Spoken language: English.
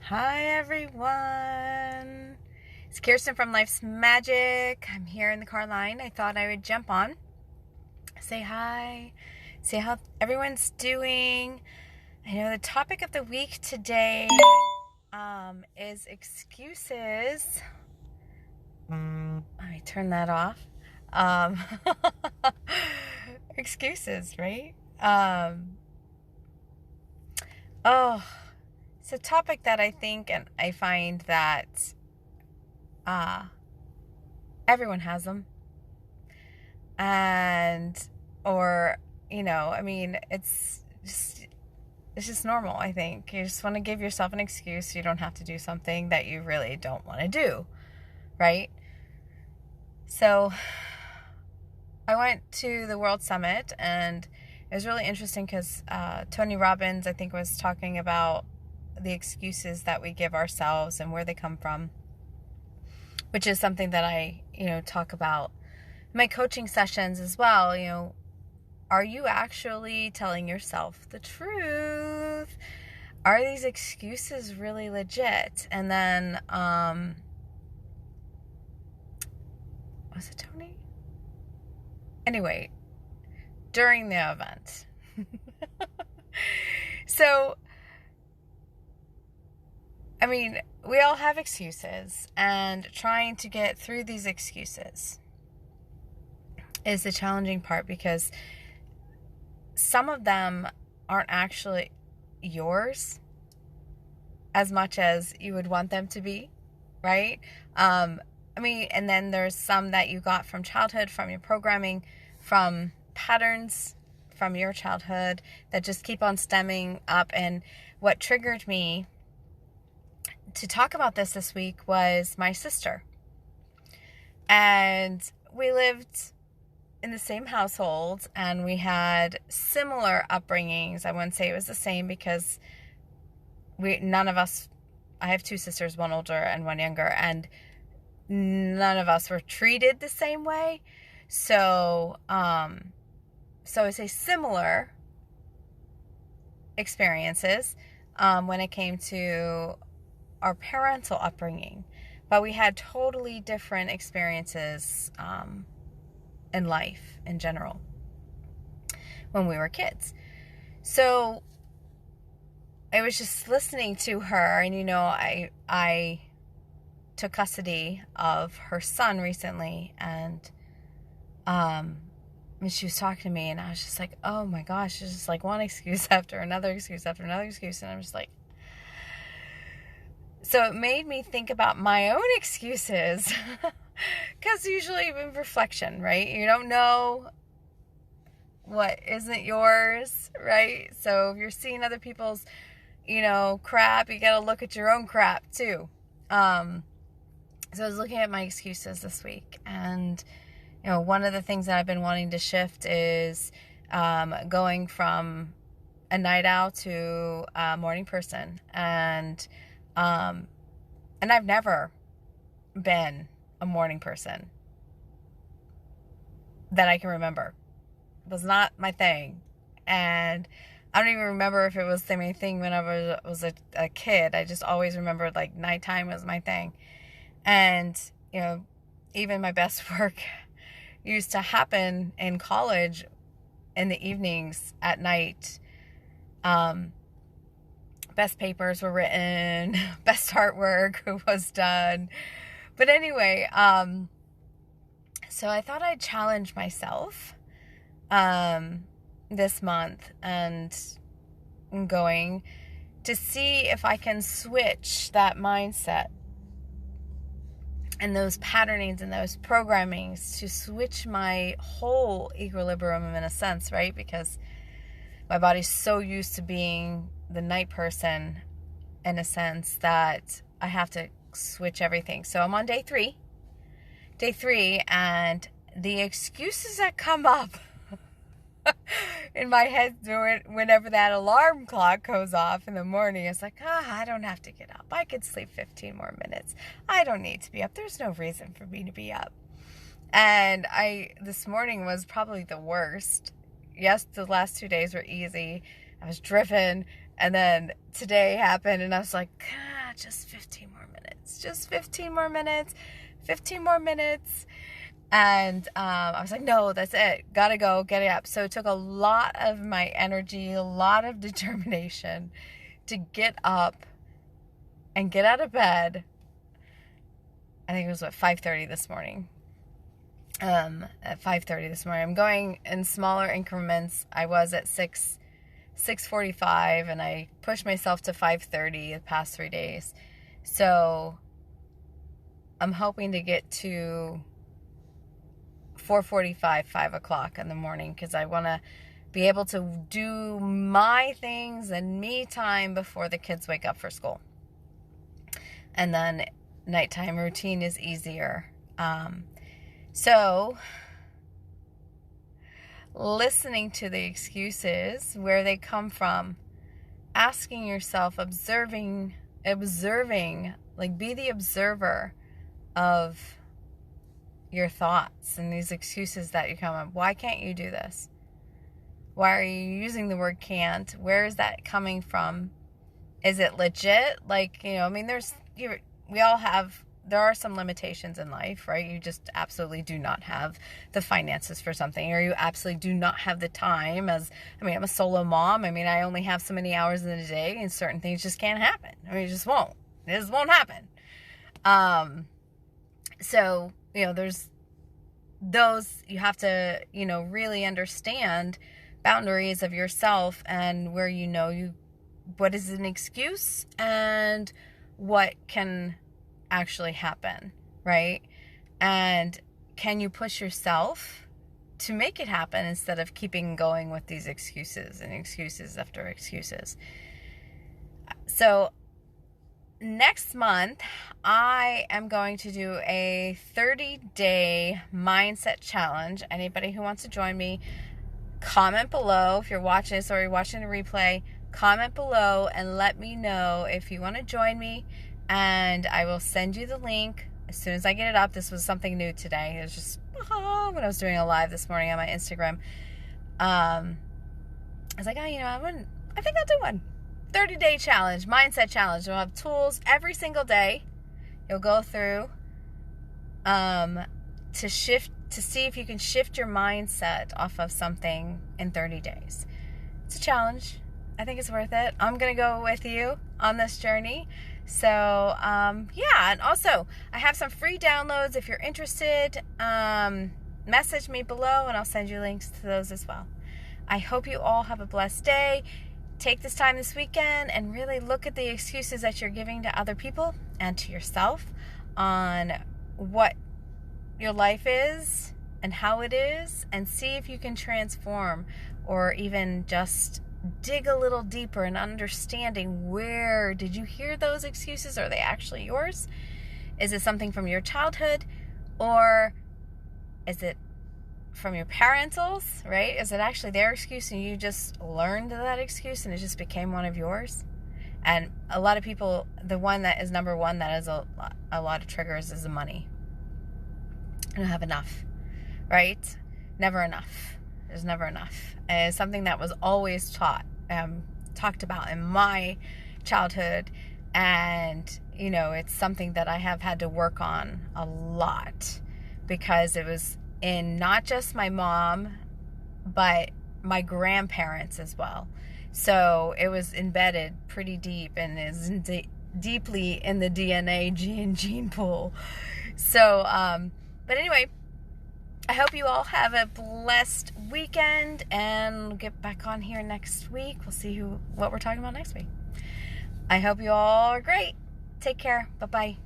Hi everyone. It's Kirsten from Life's Magic. I'm here in the car line. I thought I would jump on, say hi, see how everyone's doing. I know the topic of the week today is excuses. Let me turn that off. Um, Excuses, right? Oh, it's a topic that I think and I find that everyone has them. And, or, I mean, it's just normal, I think. You just want to give yourself an excuse so you don't have to do something that you really don't want to do, right? So, I went to the World Summit, and it was really interesting because Tony Robbins, I think, was talking about the excuses that we give ourselves and where they come from, which is something that I, talk about in my coaching sessions as well. Are you actually telling yourself the truth? Are these excuses really legit? And then, was it Tony? Anyway, during the event. So, I mean, we all have excuses, and trying to get through these excuses is the challenging part, because some of them aren't actually yours as much as you would want them to be, right? And then there's some that you got from childhood, from your programming, from patterns from your childhood that just keep on stemming up. And what triggered me to talk about this week was my sister. And we lived in the same household, and we had similar upbringings. I wouldn't say it was the same, because none of us, I have two sisters, one older and one younger, and none of us were treated the same way. So I would say similar experiences when it came to our parental upbringing, but we had totally different experiences in life in general when we were kids. So I was just listening to her, and I took custody of her son recently, and she was talking to me, and I was just like, oh my gosh, it's just like one excuse after another excuse after another excuse, and I'm just like, so it made me think about my own excuses, because usually in reflection, right, you don't know what isn't yours, right? So if you're seeing other people's, crap, you gotta look at your own crap too. So I was looking at my excuses this week, and one of the things that I've been wanting to shift is going from a night owl to a morning person, and I've never been a morning person that I can remember. It was not my thing, and I don't even remember if it was the main thing when I was a kid. I just always remembered like nighttime was my thing. And, even my best work used to happen in college in the evenings at night. Best papers were written, best artwork was done. But anyway, so I thought I'd challenge myself this month and going to see if I can switch that mindset and those patternings and those programmings, to switch my whole equilibrium in a sense, right? Because my body's so used to being the night person in a sense that I have to switch everything. So I'm on day three, and the excuses that come up in my head whenever that alarm clock goes off in the morning, it's like, I don't have to get up. I could sleep 15 more minutes. I don't need to be up. There's no reason for me to be up. And this morning was probably the worst. Yes, the last 2 days were easy. I was driven, and then today happened, and I was like, God, just 15 more minutes, just 15 more minutes, 15 more minutes. And I was like, no, that's it. Gotta go, get it up. So it took a lot of my energy, a lot of determination to get up and get out of bed. I think it was 5:30 this morning. At 5:30 this morning. I'm going in smaller increments. I was at 6:45, and I pushed myself to 5:30 the past 3 days. So I'm hoping to get to 4:45, 5 o'clock in the morning, because I want to be able to do my things and me time before the kids wake up for school. And then nighttime routine is easier. So listening to the excuses, where they come from, asking yourself, observing, like be the observer of your thoughts and these excuses that you come up. Why can't you do this? Why are you using the word can't? Where is that coming from? Is it legit? Like, I mean, there are some limitations in life, right? You just absolutely do not have the finances for something, or you absolutely do not have the time. I'm a solo mom. I only have so many hours in a day, and certain things just can't happen. It just won't. It just won't happen. So, there's those, you have to, really understand boundaries of yourself, and where what is an excuse and what can actually happen, right? And can you push yourself to make it happen instead of keeping going with these excuses and excuses after excuses? So next month, I am going to do a 30-day mindset challenge. Anybody who wants to join me, comment below. If you're watching this or you're watching the replay, comment below and let me know if you want to join me, and I will send you the link as soon as I get it up. This was something new today. It was just when I was doing a live this morning on my Instagram. I was like, I think I'll do one. 30-day challenge, mindset challenge. You'll have tools every single day. You'll go through to see if you can shift your mindset off of something in 30 days. It's a challenge. I think it's worth it. I'm going to go with you on this journey. So, and also I have some free downloads. If you're interested, message me below and I'll send you links to those as well. I hope you all have a blessed day. Take this time this weekend and really look at the excuses that you're giving to other people and to yourself on what your life is and how it is, and see if you can transform, or even just dig a little deeper in understanding, where did you hear those excuses? Are they actually yours? Is it something from your childhood, or is it from your parentals, right? Is it actually their excuse and you just learned that excuse and it just became one of yours? And a lot of people, the one that is number one that is a lot of triggers is the money. I don't have enough, right? Never enough. There's never enough. And it's something that was always talked about in my childhood. And, it's something that I have had to work on a lot, because it was in not just my mom, but my grandparents as well. So it was embedded pretty deep and is deeply in the DNA gene pool. So, but anyway, I hope you all have a blessed weekend, and we'll get back on here next week. We'll see what we're talking about next week. I hope you all are great. Take care. Bye-bye.